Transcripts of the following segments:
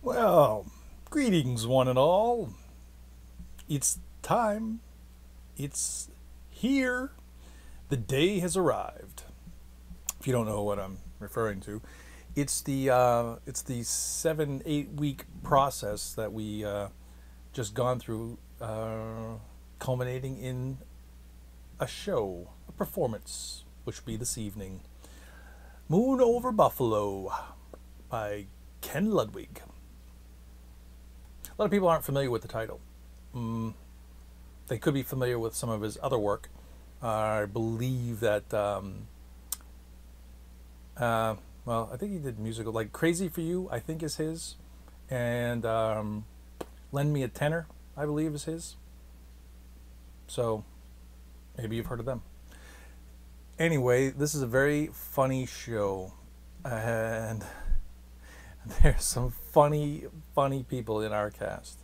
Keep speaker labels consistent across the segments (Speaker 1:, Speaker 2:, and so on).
Speaker 1: Well, greetings one and all. It's time. It's here. The day has arrived. If you don't know what I'm referring to, it's the 7-8 week process that we just gone through, culminating in a show, a performance, which will be this evening. Moon Over Buffalo by Ken Ludwig. A lot of people aren't familiar with the title. They could be familiar with some of his other work. I believe that, well, I think he did musical, like Crazy For You, I think is his. And Lend Me a Tenor, I believe is his. So, maybe you've heard of them. Anyway, this is a very funny show. And there's some funny people in our cast.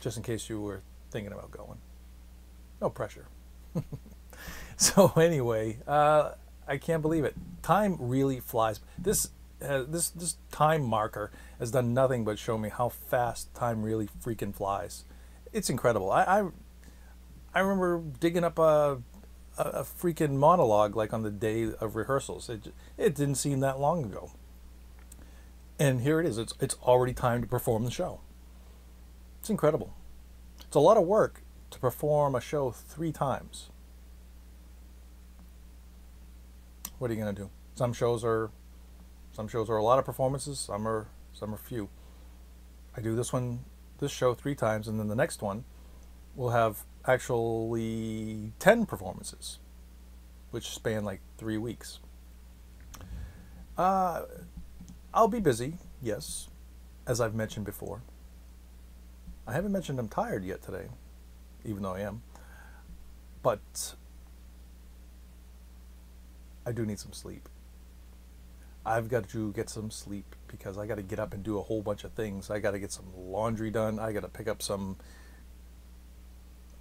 Speaker 1: Just in case you were thinking about going. No pressure. So anyway, I can't believe it. Time really flies. This time marker has done nothing but show me how fast time really freaking flies. It's incredible. I remember digging up a freaking monologue like on the day of rehearsals. It didn't seem that long ago. And here it is. It's already time to perform the show. It's incredible. It's a lot of work to perform a show 3 times. What are you gonna do? Some shows are a lot of performances. Some are few. I do this show 3 times, and then the next one will have actually 10 performances, which span like 3 weeks. I'll be busy, yes, as I've mentioned before. I haven't mentioned I'm tired yet today, even though I am. But I do need some sleep. I've got to get some sleep because I got to get up and do a whole bunch of things. I got to get some laundry done. I got to pick up some...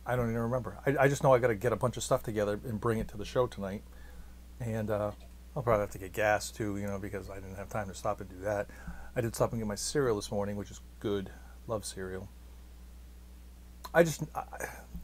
Speaker 1: I don't even remember. I just know I got to get a bunch of stuff together and bring it to the show tonight. And I'll probably have to get gas too, you know, because I didn't have time to stop and do that. I did stop and get my cereal this morning, which is good. Love cereal.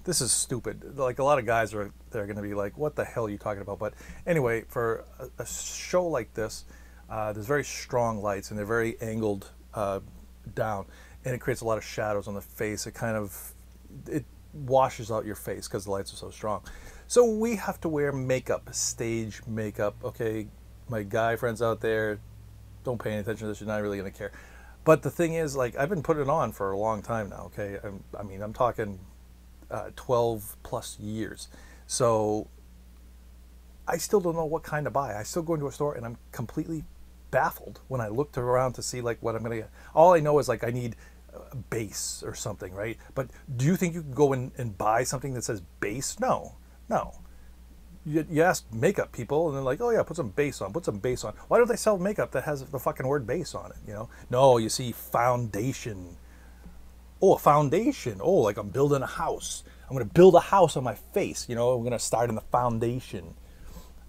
Speaker 1: This is stupid. Like, a lot of guys they're going to be like, what the hell are you talking about? But anyway, for a show like this, there's very strong lights and they're very angled down, and it creates a lot of shadows on the face. It washes out your face because the lights are so strong. So we have to wear makeup, stage makeup. Okay, my guy friends out there, don't pay any attention to this. You're not really going to care. But the thing is, like, I've been putting it on for a long time now, okay? I'm talking 12 plus years. So I still don't know what kind to buy. I still go into a store and I'm completely baffled when I looked around to see, like, what I'm going to get. All I know is, like, I need a base or something, right? But do you think you can go in and buy something that says base? No. You ask makeup people and they're like, oh yeah, put some base on, put some base on. Why don't they sell makeup that has the fucking word base on it, you know? No, you see foundation. Oh, a foundation. Oh, like I'm building a house. I'm going to build a house on my face, you know? I'm going to start in the foundation.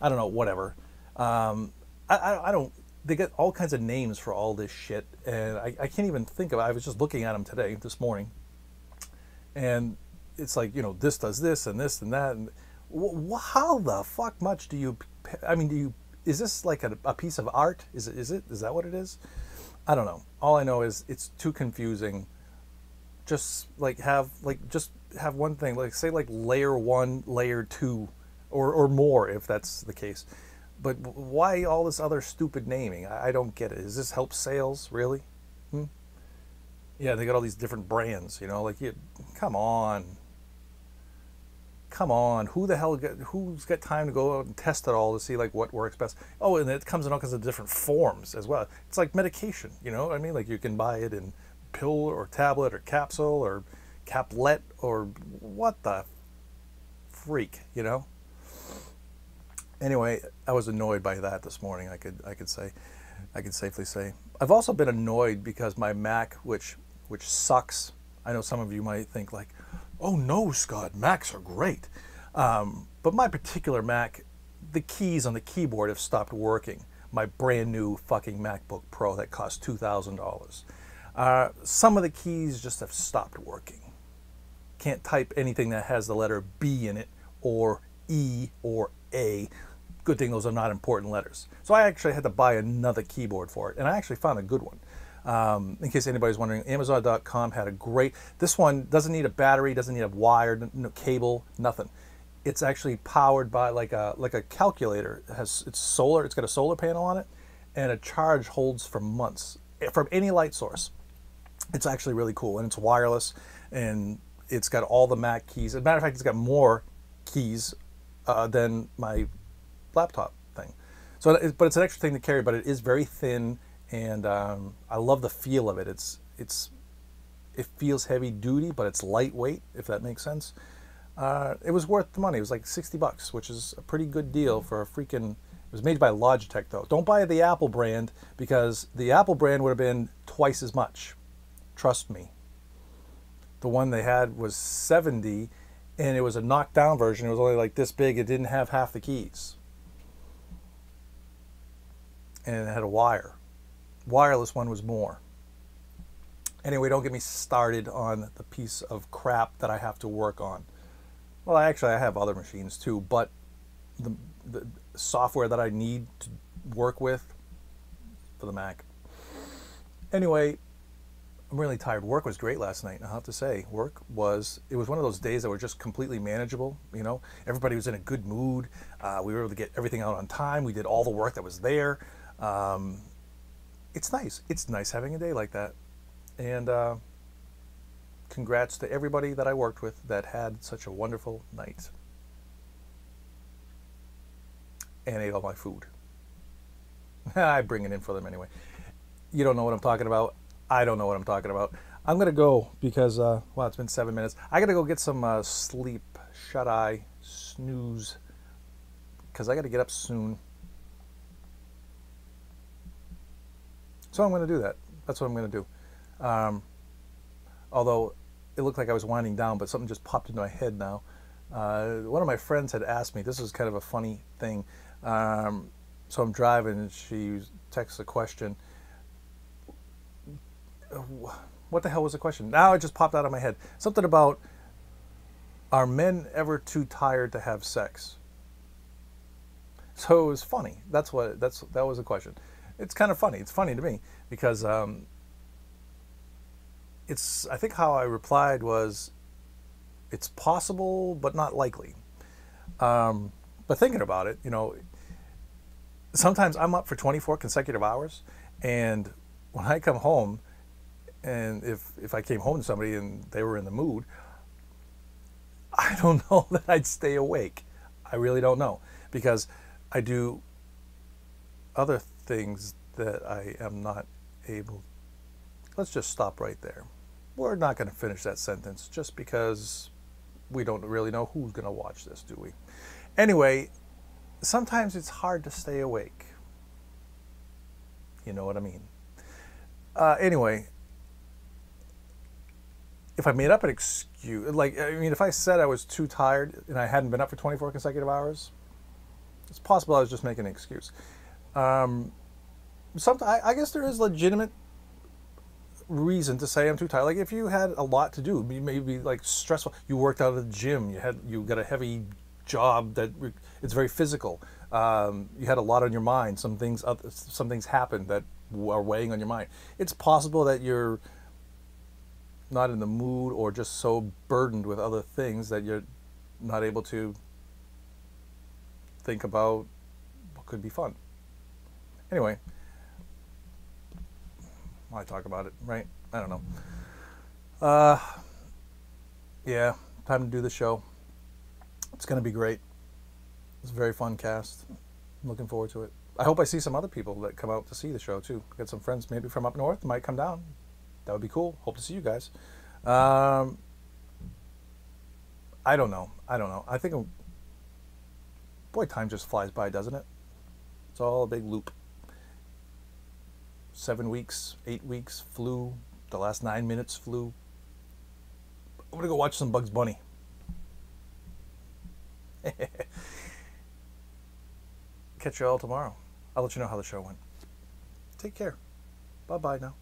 Speaker 1: I don't know, whatever. I don't, they get all kinds of names for all this shit, and I can't even think of it. I was just looking at them this morning, and it's like, you know, this does this and this and that, and how the fuck much do you, I mean, is this like a piece of art? Is that what it is? I don't know. All I know is it's too confusing. Just have one thing, like say like layer 1, layer 2, or more if that's the case. But why all this other stupid naming? I don't get it. Is this help sales, really? Yeah, they got all these different brands, you know, like, come on. Who's got time to go out and test it all to see, like, what works best? Oh, and it comes in all kinds of different forms as well. It's like medication, you know what I mean? Like, you can buy it in pill or tablet or capsule or caplet or what the freak, you know? Anyway, I was annoyed by that this morning. I could safely say. I've also been annoyed because my Mac, which sucks. I know some of you might think like, oh no, Scott, Macs are great. But my particular Mac, the keys on the keyboard have stopped working. my brand new fucking MacBook Pro that cost $2,000. Some of the keys just have stopped working. Can't type anything that has the letter B in it, or E, or A. Good thing those are not important letters. So I actually had to buy another keyboard for it, and I actually found a good one. In case anybody's wondering, Amazon.com had a great, this one doesn't need a battery, doesn't need a wire, no cable, nothing. It's actually powered by like a calculator. It's solar, it's got a solar panel on it, and a charge holds for months from any light source. It's actually really cool, and it's wireless, and it's got all the Mac keys. As a matter of fact, it's got more keys than my laptop thing. So, but it's an extra thing to carry, but it is very thin, and I love the feel of it. It feels heavy duty, but it's lightweight, if that makes sense. It was worth the money. It was like $60, which is a pretty good deal for a freaking. It was made by Logitech, though. Don't buy the Apple brand, because the Apple brand would have been twice as much. Trust me. The one they had was $70, and it was a knockdown version. It was only like this big. It didn't have half the keys, and it had a wire. Wireless one was more. Anyway, don't get me started on the piece of crap that I have to work on. Well, actually, I have other machines too, but the software that I need to work with for the Mac. Anyway, I'm really tired. Work was great last night, I have to say. It was one of those days that were just completely manageable, you know. Everybody was in a good mood. We were able to get everything out on time. We did all the work that was there. It's nice. It's nice having a day like that. And congrats to everybody that I worked with that had such a wonderful night. And ate all my food. I bring it in for them anyway. You don't know what I'm talking about. I don't know what I'm talking about. I'm going to go because, well, it's been 7 minutes. I got to go get some sleep, shut-eye, snooze, because I got to get up soon. So I'm going to do that. That's what I'm going to do. Although it looked like I was winding down, but something just popped into my head now. One of my friends had asked me, this is kind of a funny thing. So I'm driving and she texts a question. What the hell was the question? Now it just popped out of my head. Something about, are men ever too tired to have sex? So it was funny. That was the question. It's kind of funny. It's funny to me because I think how I replied was, it's possible but not likely. But thinking about it, you know, sometimes I'm up for 24 consecutive hours, and when I come home, and if I came home to somebody and they were in the mood, I don't know that I'd stay awake. I really don't know, because I do other things that I am not able. Let's just stop right there. We're not going to finish that sentence just because we don't really know who's going to watch this, do we? Anyway, sometimes it's hard to stay awake. You know what I mean? Anyway, if I made up an excuse, like, I mean, if I said I was too tired and I hadn't been up for 24 consecutive hours, it's possible I was just making an excuse. I guess there is legitimate reason to say I'm too tired. Like if you had a lot to do, maybe like stressful. You worked out at the gym. You got a heavy job that it's very physical. You had a lot on your mind. Some things happened that are weighing on your mind. It's possible that you're not in the mood or just so burdened with other things that you're not able to think about what could be fun. Anyway, why talk about it, right? I don't know. Yeah, time to do the show. It's going to be great. It's a very fun cast. I'm looking forward to it. I hope I see some other people that come out to see the show too. Got some friends maybe from up north might come down. That would be cool. Hope to see you guys. I don't know. I think, boy, time just flies by, doesn't it? It's all a big loop. 7 weeks, 8 weeks flew. The last 9 minutes flew. I'm going to go watch some Bugs Bunny. Catch you all tomorrow. I'll let you know how the show went. Take care. Bye-bye now.